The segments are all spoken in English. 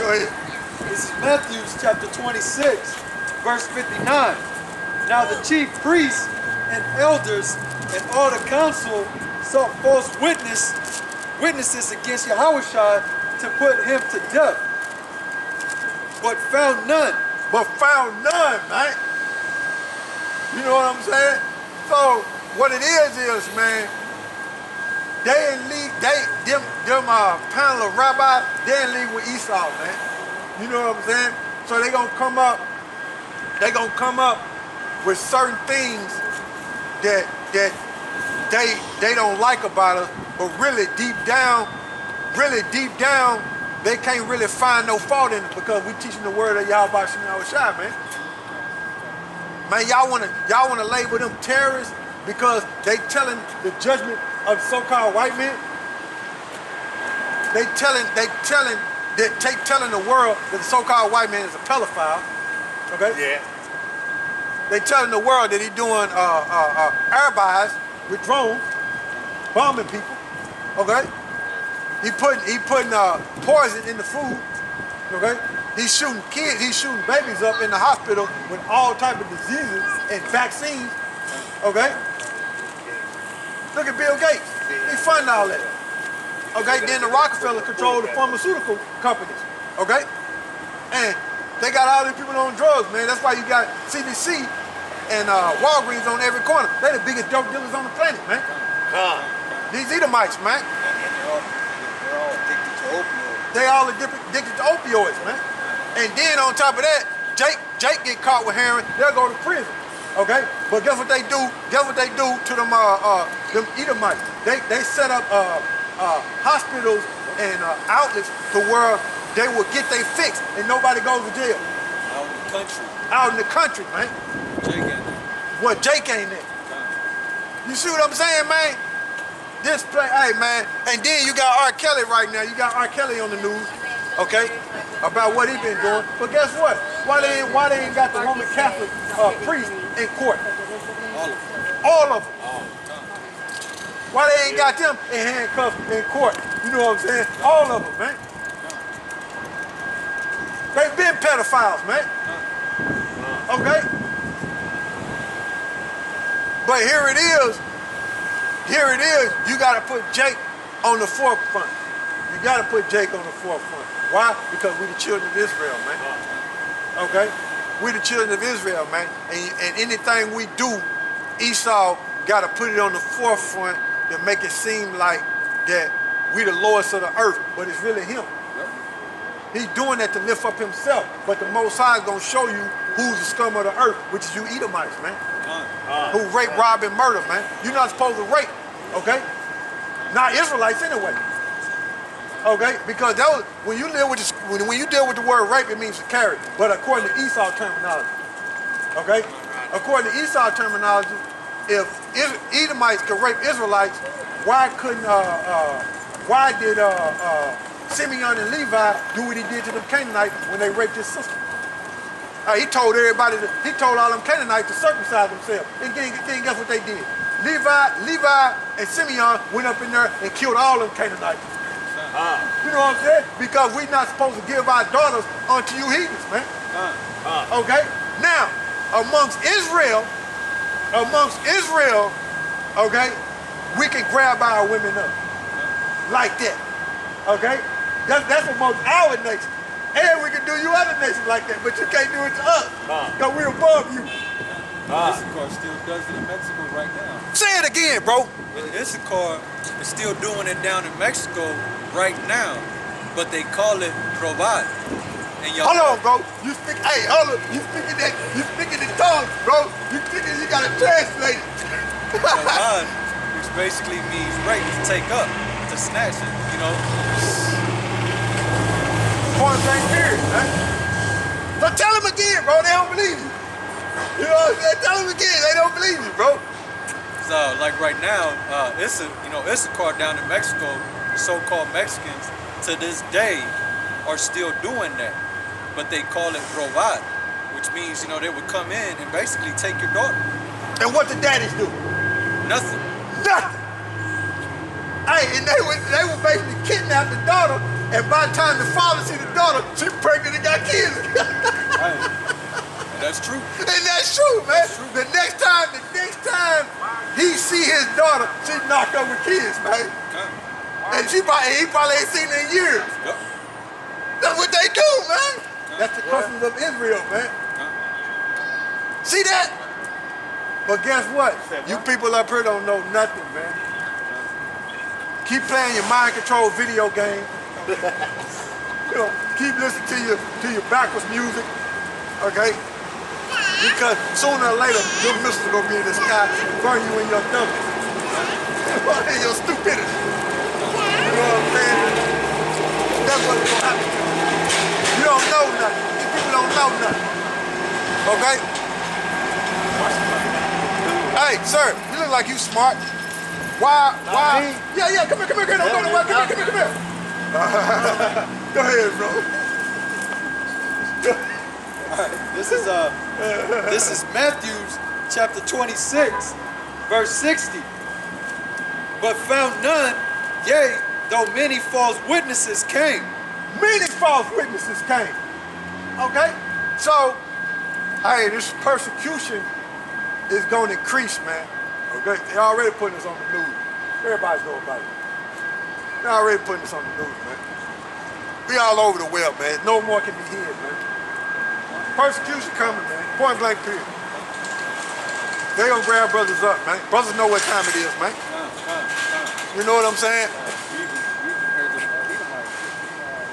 Go ahead. This is Matthew chapter 26, verse 59. Now the chief priests and elders and all the council sought false witnesses against YAHAWASHI to put him to death, but found none. Man. You know what I'm saying? So what it is, man, they in league, them panel of rabbis, they in league with Esau, man. You know what I'm saying? So they gonna come up with certain things that they don't like about us, but really deep down, they can't really find no fault in it because we teaching the word of YAHAWASHI, man. Man, y'all wanna label them terrorists because they telling the judgment of so-called white men. They telling the world that the so-called white man is a pedophile. Okay? Yeah. They telling the world that he doing airbuys with drones, bombing people. Okay? He putting poison in the food. Okay? He's shooting kids, he's shooting babies up in the hospital with all type of diseases and vaccines. Okay? Look at Bill Gates. He funding all that. Okay? Then the Rockefeller control the pharmaceutical companies. Okay? And they got all these people on drugs, man. That's why you got CDC and Walgreens on every corner. They the biggest dope dealers on the planet, man. These Edomites, man. They're all addicted to opioids. They all addicted to opioids, man. And then on top of that, Jake get caught with heroin, they'll go to prison. Okay? But guess what they do? Guess what they do to them Edomites? They set up hospitals and outlets to where they will get their fix and nobody goes to jail. Out in the country. Out in the country, man. Jake ain't there. What, Jake ain't there? You see what I'm saying, man? This play, hey, man. And then you got R. Kelly right now. You got R. Kelly on the news, okay, about what he been doing. But guess what? Why they ain't got the Roman Catholic priest in court? All of them. Why they ain't got them in handcuffs in court? You know what I'm saying? All of them, man. They've been pedophiles, man. Okay? But here it is, you gotta put Jake on the forefront. You gotta put Jake on the forefront. Why? Because we the children of Israel, man. Okay? We the children of Israel, man. And anything we do, Esau gotta put it on the forefront to make it seem like that we the lords of the earth, but it's really him. He's doing that to lift up himself, but the Most High is gonna show you who's the scum of the earth, which is you Edomites, man. Who rape, rob, and murder, man. You're not supposed to rape, okay? Not Israelites anyway. Okay? Because that was, when you deal with the word rape, it means to carry. But according to Esau terminology, okay? According to Esau terminology, if Edomites could rape Israelites, why did Simeon and Levi do what he did to them Canaanites when they raped his sister? He told all them Canaanites to circumcise themselves. And then guess what they did? Levi and Simeon went up in there and killed all them Canaanites. You know what I'm saying? Because we're not supposed to give our daughters unto you heathens, man. Okay? Now, amongst Israel, okay, we can grab our women up like that. Okay? That's amongst our nation. And we can do you other nations like that, but you can't do it to us. Because we're above you. Issachar still does it in Mexico right now. Say it again, bro. Issachar is still doing it down in Mexico right now, but they call it robad. And hold on, bro. You speaking in tongues, bro. You gotta translate it. Robad, which basically means rape, to take up, to snatch it, you know. Point blank period, man. So tell them again, bro. They don't believe you. You know what I'm saying? Tell them again. They don't believe you, bro. So, like right now, Issachar down in Mexico, the so-called Mexicans, to this day, are still doing that. But they call it robad, which means, you know, they would come in and basically take your daughter. And what the daddies do? Nothing. Nothing. Hey, and they would basically kidnap the daughter And by the time the father see the daughter, she pregnant and got kids. Right. And that's true. And that's true, man. The next time he see his daughter, she knocked up with kids, man. And he probably ain't seen her in years. Yep. That's what they do, man. That's the customs of Israel, man. See that? But guess what? You people up here don't know nothing, man. Keep playing your mind control video game. You know, keep listening to your backwards music, okay? Because sooner or later, your missiles are gonna be in the sky, burn you in your dummies, in your stupidity. You know what I'm saying? That's what's gonna happen to you. You don't know nothing. These people don't know nothing. Okay? Hey, sir, you look like you smart. Why? Yeah, come here, don't go nowhere. Come here. Go ahead, bro. All right, this is Matthew chapter 26, verse 60. But found none, yea, though many false witnesses came. Many false witnesses came. Okay? So, hey, this persecution is going to increase, man. Okay? They're already putting this on the news. Everybody's know about it. They're already putting this on the news, man. We all over the web, man. No more can be hid, man. Persecution coming, man. Point blank period. They gonna grab brothers up, man. Brothers know what time it is, man. You know what I'm saying? We even heard the Edomite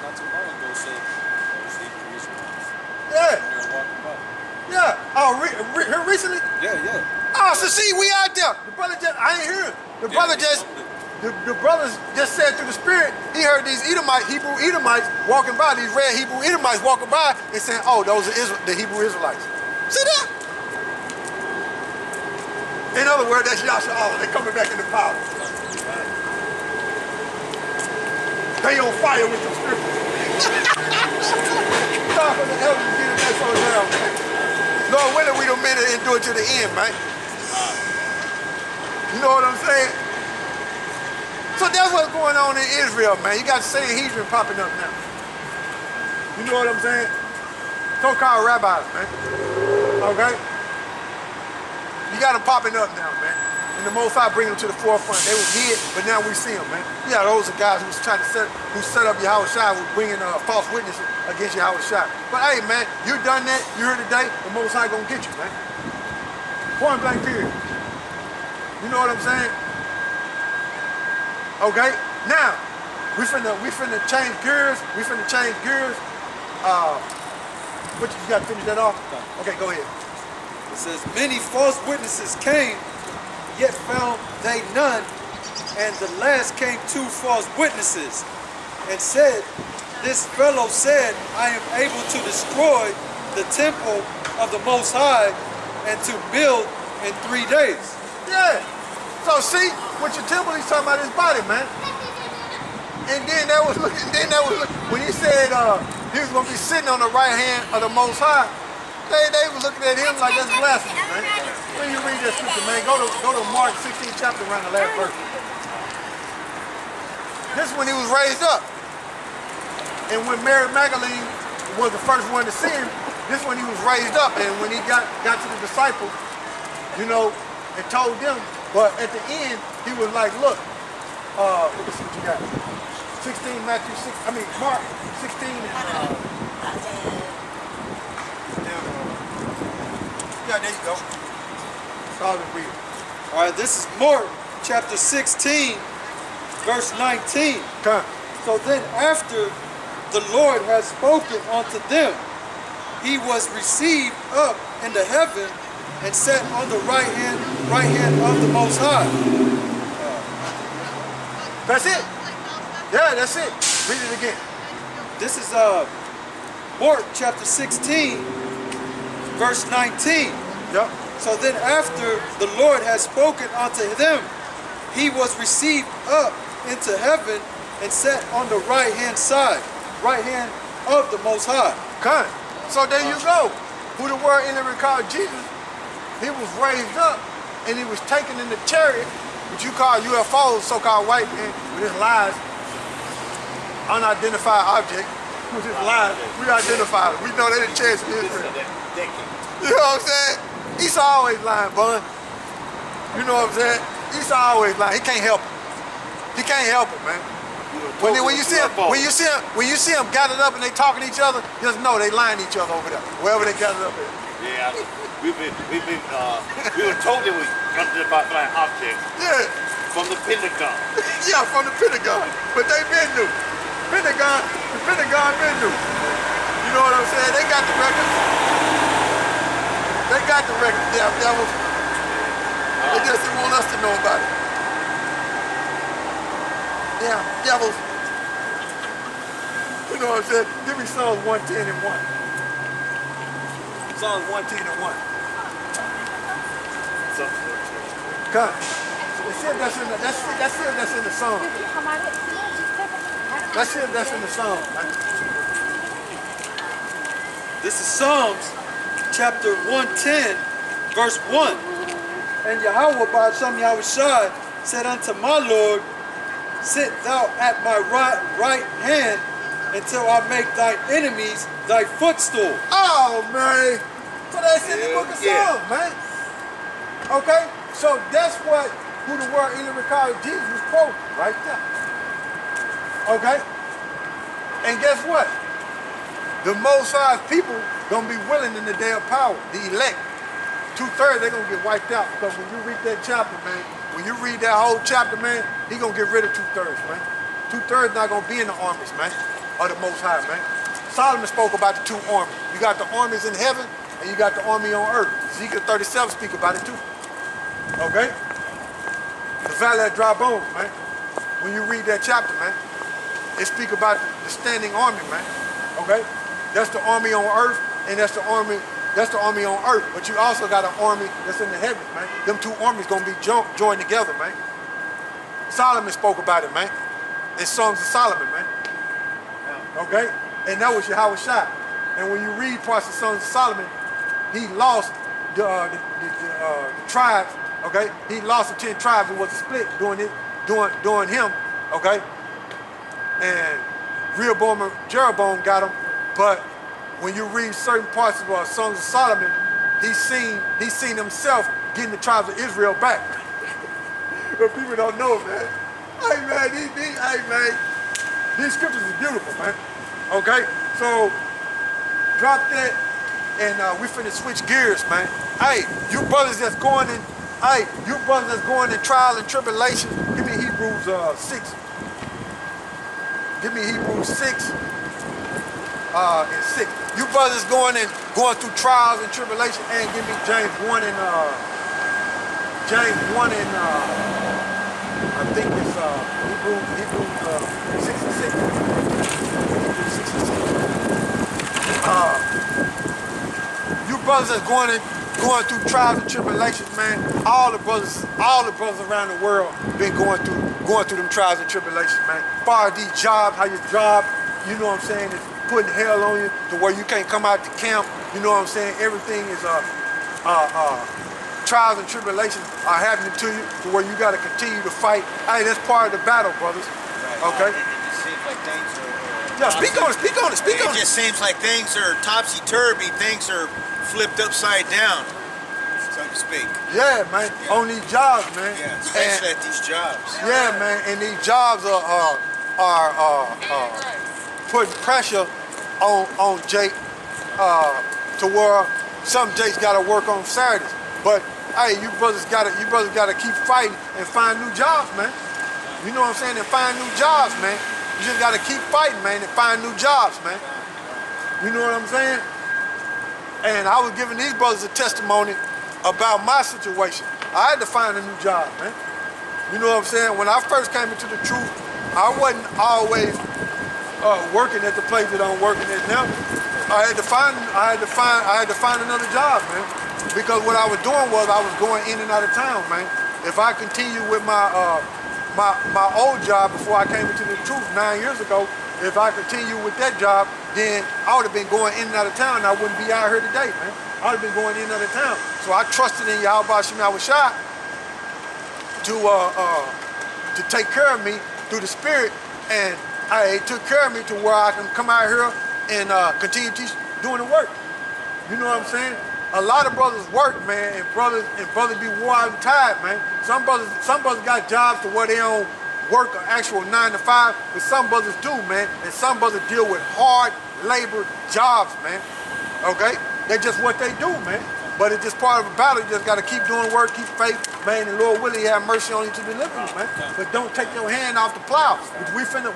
not too long ago say, those Hebrew Israelites. Yeah. They're walking by. Yeah. Oh, here recently? Yeah. Oh, so see, we out there. The brother just, I ain't hear it. The brother just, the brothers just said through the spirit, he heard these Hebrew Edomites walking by, these red Hebrew Edomites walking by and saying, oh, those are the Hebrew Israelites. See that? In other words, that's Yahshua. They coming back into power. They on fire with the spirit. Time for the elders to get in that soul down, man. Lord willing, we don't mean to endure to the end, man. You know what I'm saying? So that's what's going on in Israel, man. You got the Sanhedrin popping up now. You know what I'm saying? So-called rabbis, man. Okay? You got them popping up now, man. And the Most High bring them to the forefront. They was hid, but now we see them, man. Yeah, those are guys who was trying to set up YAHAWASHI, was bringing false witnesses against YAHAWASHI. But hey, man, you done that. You heard today. The Most High gonna get you, man. Point blank period. You know what I'm saying? Okay. Now we finna change gears. What you got to finish that off? Okay, go ahead. It says, many false witnesses came, yet found they none. And the last came 2 false witnesses, and said, this fellow said, I am able to destroy the temple of the Most High and to build in 3 days. Yeah. So see, with your temple, he's talking about his body, man. And then that was looking, when he said he was gonna be sitting on the right hand of the Most High, they was looking at him like that's blasphemy, man. When you read that scripture, man, go to Mark 16 chapter around the last verse. This is when he was raised up. And when Mary Magdalene was the first one to see him, this is when he was raised up. And when he got to the disciples, you know, and told them, but at the end, he was like, look, let me see what you got. 16, Mark 16 and yeah, there you go. Start and read. All right, this is Mark chapter 16, verse 19. Come. So then after the Lord has spoken unto them, he was received up into heaven and sat on the right hand of the Most High. That's it. Yeah, that's it. Read it again. This is Mark chapter 16, verse 19. Yep. So then after the Lord had spoken unto them, he was received up into heaven and sat on the right hand of the Most High. Come. So there you go. Who the word in the called Jesus, he was raised up and he was taken in the chariot, which you call UFOs, so-called white men with his lies. unidentified object, which is live. We identified it. We know they didn't chase Israel. You know what I'm saying? Esau always lying, bun. You know what I'm saying? Esau always lying. He can't help it. He can't help it, man. When you see them gathered up and they talking to each other, just know they lying to each other over there, wherever they gathered up at. Yeah, we were told that we unidentified flying objects. Yeah. From the Pentagon. Yeah, from the Pentagon. But they been new. The Pentagon been new. You know what I'm saying? They got the records. They got the records, damn devils. They just didn't want us to know about it. Damn devils. You know what I'm saying? Give me Psalms 110 and 1. Psalms 110 and 1. Come. That's it, that's in the song. That's it, that's in the song. This is Psalms chapter 110, verse 1. And Yahawah by SHAM YAHAWASHI said unto my Lord, sit thou at my right hand until I make thine enemies thy footstool. Oh, man. So that's in the book of Psalms, man. Okay? So that's what who the word in the record of Jesus was quoting right there. Okay? And guess what? The Most High's people gonna be willing in the day of power, the elect. 2/3 they're gonna get wiped out because when you read that chapter, man, when you read that whole chapter, man, he gonna get rid of 2/3, man. 2/3 not gonna be in the armies, man, of the Most High, man. Solomon spoke about the two armies. You got the armies in heaven and you got the army on earth. Ezekiel 37 speak about it too. Okay? The valley of dry bones, man. When you read that chapter, man, it speak about the standing army, man. Okay? That's the army on earth, and that's the army on earth. But you also got an army that's in the heavens, man. Them two armies gonna be joined together, man. Solomon spoke about it, man. In Songs of Solomon, man. Okay? And that was YAHAWASHI. And when you read parts of Songs of Solomon, he lost the tribes. Okay, he lost the 10 tribes. It was a split during him. Okay, and Rehoboam and Jeroboam got him. But when you read certain parts of Songs of Solomon, he seen himself getting the tribes of Israel back. But people don't know, man. Hey man, these scriptures is beautiful, man. Okay, so drop that, and we finna switch gears, man. Hey, you brothers that's going in. Hey, you brothers that's going in trial and tribulation, give me Hebrews 6. Give me Hebrews 6 and 6. You brothers going through trials and tribulation, and give me James 1 and I think it's Hebrews 6 and 6. Hebrews 6 and 6. You brothers that's going through trials and tribulations, man. All the brothers around the world been going through them trials and tribulations, man. As far as these jobs, how your job, you know what I'm saying, is putting hell on you to where you can't come out to camp. You know what I'm saying? Everything is trials and tribulations are happening to you to where you got to continue to fight. Hey, that's part of the battle, brothers. Okay. It just seems like things are. Yeah, speak on it. It just seems like things are topsy-turvy. Things are flipped upside down, so to speak. Yeah, man. Yeah. On these jobs, man. Yeah, especially at these jobs. Yeah, man. And these jobs are putting pressure on Jake to where some Jakes got to work on Saturdays. But hey, you brothers got to keep fighting and find new jobs, man. You know what I'm saying? And find new jobs, man. You just got to keep fighting, man, and find new jobs, man. You know what I'm saying? And I was giving these brothers a testimony about my situation. I had to find a new job, man. You know what I'm saying? When I first came into the truth, I wasn't always working at the place that I'm working at now. I had to find another job, man. Because what I was doing was I was going in and out of town, man. If I continue with my old job before I came into the truth 9 years ago, if I continue with that job, then I would have been going in and out of town, and I wouldn't be out here today, man. I would have been going in and out of town. So I trusted in YAHAWASHI to take care of me through the Spirit, and He took care of me to where I can come out here and continue doing the work. You know what I'm saying? A lot of brothers work, man, and brothers be wore out and tired, man. Some brothers got jobs to where they don't work an actual 9 to 5, but some brothers do, man. And some brothers deal with hard labor jobs, man. Okay? That's just what they do, man. But it's just part of a battle. You just got to keep doing work, keep faith, man, and Lord willing, have mercy on you to deliver you, man. But don't take your hand off the plow, which we finna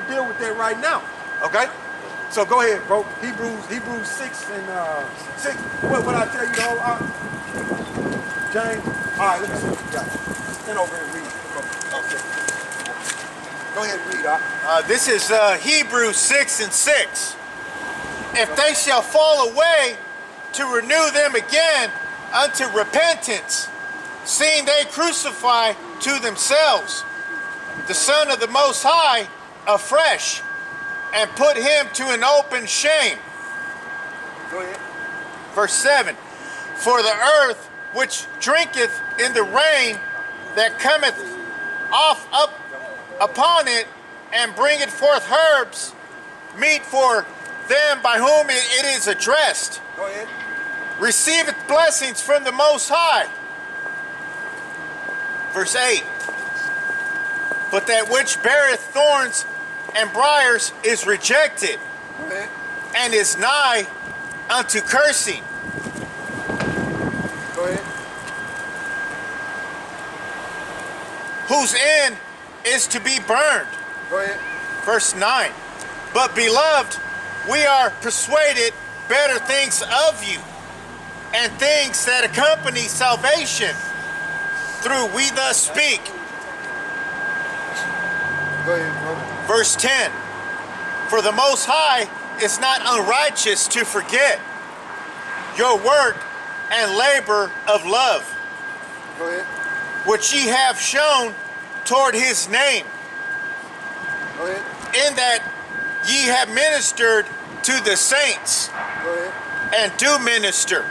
deal with that right now. Okay? So go ahead, bro. Hebrews 6 and 6. What I tell you, the whole James? All right, let me see what you got. Stand over and read it, bro. Okay. Go ahead and read, This is Hebrews 6 and 6. If they shall fall away, to renew them again unto repentance, seeing they crucify to themselves the Son of the Most High afresh, and put him to an open shame. Go ahead. Verse 7. For the earth which drinketh in the rain that cometh off up upon it, and bringeth forth herbs, meet for them by whom it is addressed, Go ahead. receiveth blessings from the Most High. Verse 8. But that which beareth thorns and briars is rejected, Go ahead. and is nigh unto cursing, Go ahead. whose end is to be burned. Go ahead. Verse 9. But beloved, we are persuaded better things of you, and things that accompany salvation, through we thus speak. Go ahead, bro. Verse 10. For the Most High is not unrighteous to forget your work and labor of love, Go ahead. which ye have shown toward his name, Go ahead. in that ye have ministered to the saints, Go ahead. and do minister.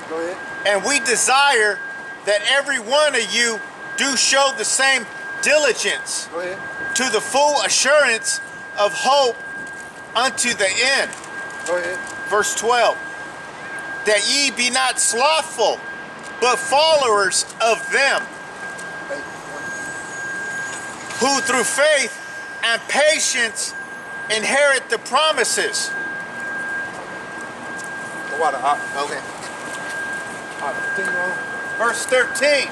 Go ahead. And we desire that every one of you do show the same diligence Go ahead. to the full assurance of hope unto the end. Go ahead. Verse 12. That ye be not slothful, but followers of them, Hey, who through faith and patience inherit the promises. the water. Okay. Continue on. Verse 13.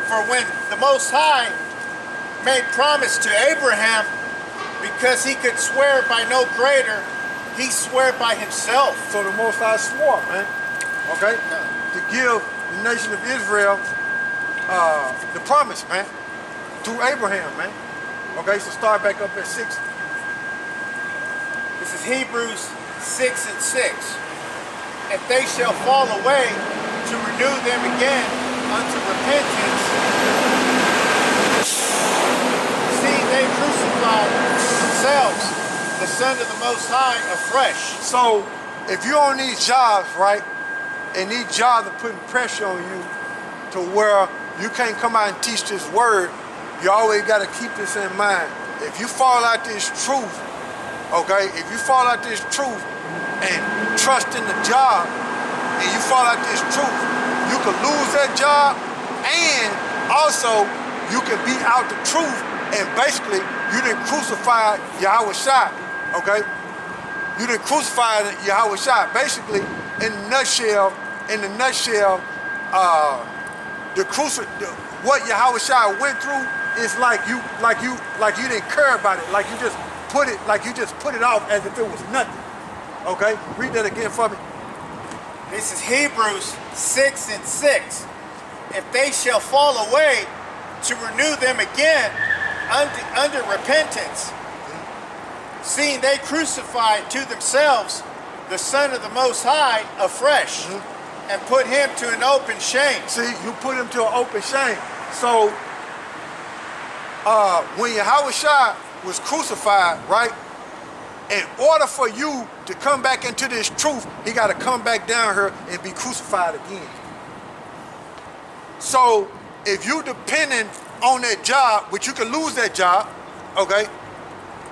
For when the Most High made promise to Abraham, because he could swear by no greater, he swore by himself. So the Most High swore, man. Okay? To give the nation of Israel the promise, man. Through Abraham, man. Okay, so start back up at 6. This is Hebrews 6 and 6. If they shall fall away, to renew them again unto repentance, seeing they crucify themselves the Son of the Most High afresh. So if you're on these jobs, right, and these jobs are putting pressure on you to where you can't come out and teach this word, you always got to keep this in mind. If you fall out this truth, okay, if you fall out this truth and trust in the job, and you fall out this truth, you could lose that job, and also you can be out the truth, and basically you didn't crucify YAHAWASHI, okay? You didn't crucify YAHAWASHI. Basically, in the nutshell, what YAHAWASHI went through is like you didn't care about it, like you just put it off as if it was nothing. Okay, read that again for me. This is Hebrews 6 and 6. If they shall fall away, to renew them again under repentance, seeing they crucify to themselves the Son of the Most High afresh, and put him to an open shame. See, you put him to an open shame. So when YAHAWASHI was crucified, right, in order for you to come back into this truth, he got to come back down here and be crucified again. So if you depending on that job, which you can lose that job, okay,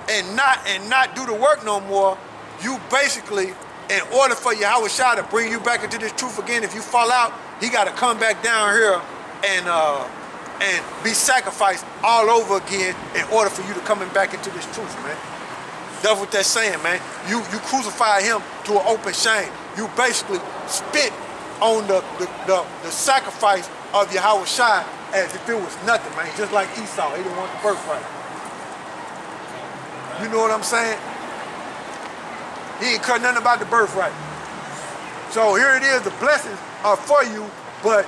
and not do the work no more, you basically, in order for YAHAWASHI to bring you back into this truth again, if you fall out, he got to come back down here and be sacrificed all over again in order for you to coming back into this truth, man. That's what they're saying, man. You crucify him to an open shame. You basically spit on the sacrifice of YAHAWASHI as if it was nothing, man. Just like Esau, he didn't want the birthright. You know what I'm saying? He ain't cut nothing about the birthright. So here it is, the blessings are for you, but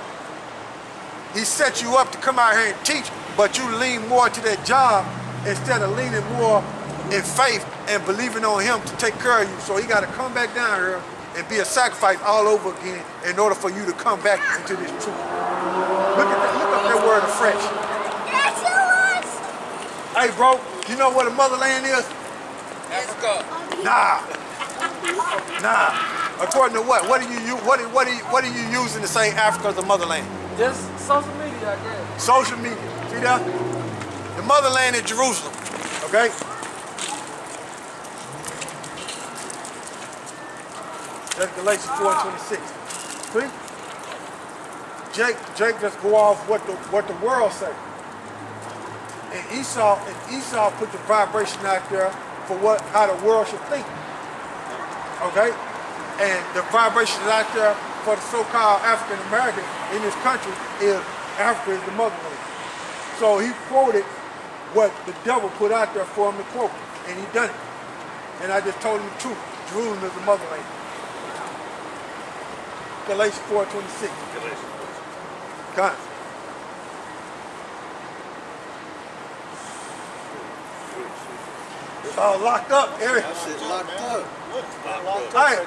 he set you up to come out here and teach, but you lean more to that job instead of leaning more in faith and believing on him to take care of you. So he got to come back down here and be a sacrifice all over again in order for you to come back into this truth. Look at that, look up that word afresh. Hey bro, you know what a motherland is? Africa. Nah. According to what? What are you using to say Africa is a motherland? Just social media, I guess. Social media. See that? The motherland is Jerusalem. Okay? That's Galatians 4:26. See? Jake just go off what the world say. And Esau put the vibration out there for how the world should think. Okay? And the vibration out there for the so-called African American in this country is Africa is the motherland. So he quoted what the devil put out there for him to quote, and he done it. And I just told him the truth. Jerusalem is the motherland. Galatians 4:26. God. It's all locked up, Eric. That shit locked up. Hey,